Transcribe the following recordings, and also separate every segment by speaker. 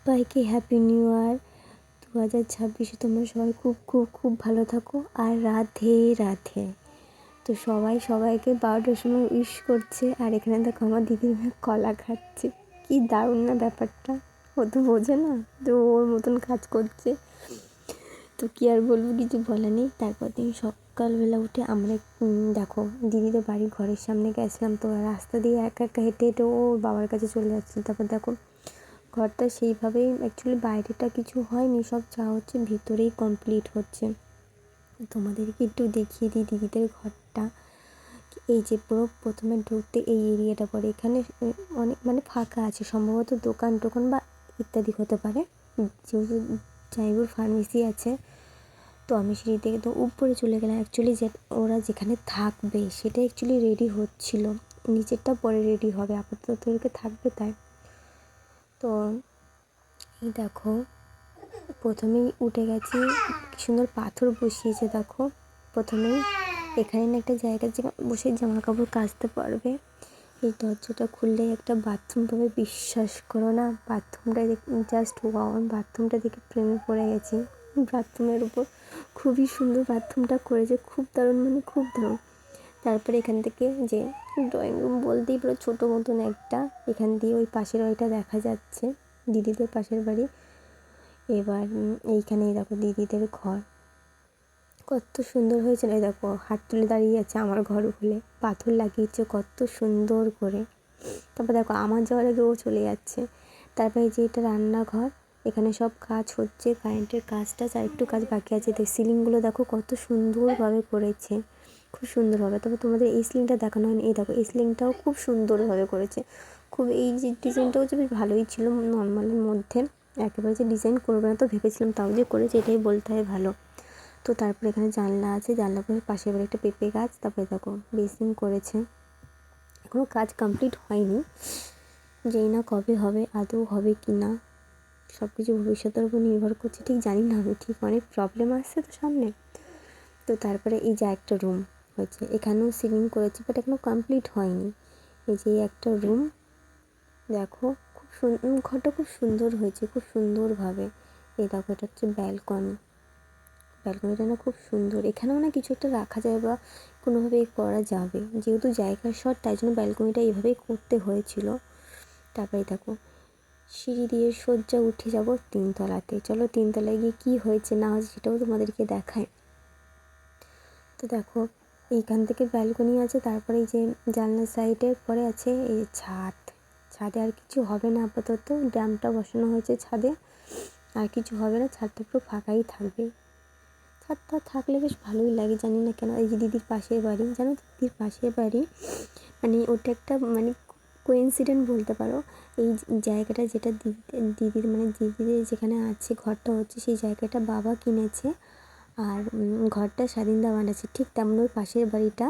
Speaker 1: সবাইকে happy new year 2026। তোমরা সবাই খুব খুব খুব ভালো থাকো আর রাধে রাধে। তো সবাই সবাইকে 12টার সময় উইশ করছে, আর এখানে দেখো আমার দিদির মেয়ে কলা খাচ্ছে। কি দারুণ না ব্যাপারটা, ও তো বোঝে না, তো ওর মতন কাজ করছে। তো কি আর বলবো, কিছু বলা নেই। তারপর দিন সকালবেলা উঠে আমরা দেখো দিদিদের বাড়ির ঘরের সামনে গেছিলাম, তো রাস্তা দিয়ে একা একা হেঁটে হেঁটে ও বাবার কাছে চলে যাচ্ছিল। তারপর দেখো ঘরটা সেইভাবেই, অ্যাকচুয়ালি বাইরেটা কিছু হয়নি, সব যা হচ্ছে ভিতরেই কমপ্লিট হচ্ছে। তোমাদেরকে একটু দেখিয়ে দিই দিদিদের ঘরটা। এই যে পুরো প্রথমে ঢুকতে এই এরিয়াটা পড়ে, এখানে অনেক মানে ফাঁকা আছে, সম্ভবত দোকান টোকান বা ইত্যাদি হতে পারে, যেহেতু জাইবুর ফার্মেসি আছে। তো আমি সিঁড়ি থেকে তো উপরে চলে গেলাম। অ্যাকচুয়ালি যে ওরা যেখানে থাকবে সেটা অ্যাকচুয়ালি রেডি হচ্ছিল, নিচেরটা পরে রেডি হবে, আপাতত ওদেরকে থাকবে তাই। তো এই দেখো প্রথমেই উঠে গেছি, কি সুন্দর পাথর বসিয়েছে দেখো। প্রথমেই এখানে না একটা জায়গা বসে জামা কাপড় কাচতে পারবে। এই দরজাটা খুললেই একটা বাথরুম পাবে, বিশ্বাস করো না, বাথরুমটা জাস্ট ওয়াও। বাথরুমটা দেখে প্রেমে পড়ে গেছি। বাথরুমের উপর খুবই সুন্দর বাথরুমটা করেছে, খুব দারুণ, মানে খুব দারুণ। তারপরে এখান থেকে যে ড্রয়িং রুম বলতেই পুরো ছোটো মতন একটা, এখান দিয়ে ওই পাশের বাড়িটা দেখা যাচ্ছে, দিদিদের পাশের বাড়ি। এবার এইখানেই দেখো দিদিদের ঘর কত সুন্দর হয়েছে না, দেখো হাত তুলে দাঁড়িয়ে আছে আমার ঘর বলে, পাথর লাগিয়েছে কত সুন্দর করে। তারপর দেখো আমার যাওয়ার আগে ও চলে যাচ্ছে। তারপরে যে এটা রান্নাঘর, এখানে সব কাজ হচ্ছে, কারেন্টের কাজটা আর একটু কাজ বাকি আছে। তো সিলিংগুলো দেখো কত সুন্দরভাবে করেছে, খুব সুন্দরভাবে। তবে তোমাদের এই সিলিংটা দেখানো হয়নি, এই দেখো এই সিলিংটাও খুব সুন্দরভাবে করেছে, খুব এই যে ডিজাইনটাও যে বেশ ভালোই ছিল, নর্মালের মধ্যে, একেবারে যে ডিজাইন করবে না তো ভেবেছিলাম, তাও যে করেছে এটাই বলতে হয় ভালো। তো তারপরে এখানে জানলা আছে, জানলা করে পাশে এবার একটা পেঁপে গাছ। তারপরে দেখো বেসিন করেছে, এখনও কাজ কমপ্লিট হয়নি, যেই না কবে হবে, আদৌ হবে কি না সব কিছু ভবিষ্যতের উপর নির্ভর করছে, ঠিক জানি না আমি, ঠিক অনেক প্রবলেম আসছে তো সামনে। তো তারপরে এই যে একটা রুম হয়েছে, এখানেও সিলিং করেছে বাট এখনও কমপ্লিট হয়নি। এই যে একটা রুম দেখো, খুব ঘরটা খুব সুন্দর হয়েছে, খুব সুন্দরভাবে। এই দেখো এটা হচ্ছে ব্যালকনি, ব্যালকনিটা না খুব সুন্দর, এখানেও না কিছু একটা রাখা যাবে বা কোনোভাবে করা যাবে, যেহেতু জায়গার শর্ট তাই জন্য ব্যালকনিটা এইভাবেই করতে হয়েছিল। তারপরে দেখো সিঁড়ি দিয়ে সোজা উঠে যাব তিনতলাতে, চলো তিনতলায় গিয়ে কী হয়েছে না হয়েছে সেটাও তোমাদেরকে দেখায়। তো দেখো এইখান থেকে ব্যালকনি আছে, তারপরে এই যে জানলার সাইডের পরে আছে এই ছাদ। ছাদে আর কিছু হবে না আপাতত, ড্রামটা বসানো হয়েছে ছাদে, আর কিছু হবে না, ছাদটা পুরো ফাঁকাই থাকবে। ছাদটা থাকলে বেশ ভালোই লাগে, জানি না কেন। এই যে দিদির পাশের বাড়ি, জানো দিদির পাশের বাড়ি, মানে ওটা একটা মানে কোইন্সিডেন্ট বলতে পারো। এই জায়গাটা যেটা দিদির মানে দিদিদের যেখানে আছে ঘরটা হচ্ছে, সেই জায়গাটা বাবা কিনেছে, আর ঘরটা স্বাধীনদা বানাচ্ছে, ঠিক তেমন ওই পাশের বাড়িটা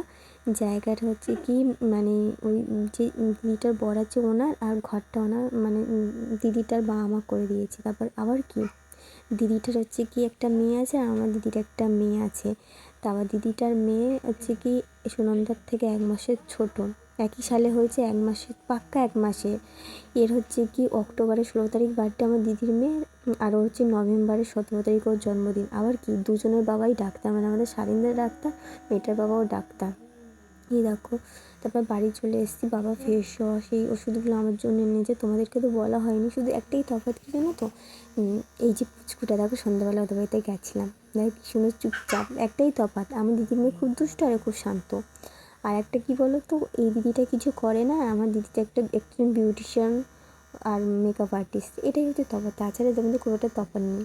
Speaker 1: জায়গাটা হচ্ছে কি মানে ওই যে দিদিটার বর আছে ওনার, আর ঘরটা ওনার মানে দিদিটার বাবা মা করে দিয়েছে। তারপর আবার কি দিদিটার হচ্ছে কি একটা মেয়ে আছে, আর আমার দিদির একটা মেয়ে আছে। তারপর দিদিটার মেয়ে হচ্ছে কি সুনন্দার থেকে 1 মাসের ছোটো, একই সালে হয়েছে, 1 মাসের পাক্কা 1 মাসে। এর হচ্ছে কি অক্টোবরের 16 তারিখ বার্থডে আমার দিদির মেয়ের, আর হচ্ছে নভেম্বরের 17 তারিখ ওর জন্মদিন। আবার কি দুজনের বাবাই ডাক্তার, মানে আমাদের স্বাধীনদের ডাক্তার, মেয়েটার বাবাও ডাক্তার। এই দেখো তারপর বাড়ি চলে এসেছি, বাবা ফ্রেশ হওয়া সেই ওষুধগুলো আমার জন্য এনেছে, তোমাদেরকে তো বলা হয়নি, শুধু একটাই তফাৎ কি জানো তো, এই যে পুচকুটা দেখো সন্ধ্যাবেলা ওদের বাড়িতে গেছিলাম, দেখ কি সুন্দর চুপচাপ, একটাই তফাৎ, আমার দিদির মেয়ে খুব দুষ্ট আর খুব শান্ত। আর একটা কী বলো তো, এই দিদিটা কিছু করে না, আমার দিদিটা একজন বিউটিশিয়ান আর মেকআপ আর্টিস্ট, এটাই হচ্ছে তফাৎ, তাছাড়া যেমন খুব একটা তফাৎ নেই।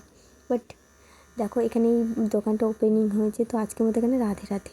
Speaker 1: বাট দেখো এখানে এই দোকানটা ওপেনিং হয়েছে, তো আজকের মতো এখানে রাধে রাধে।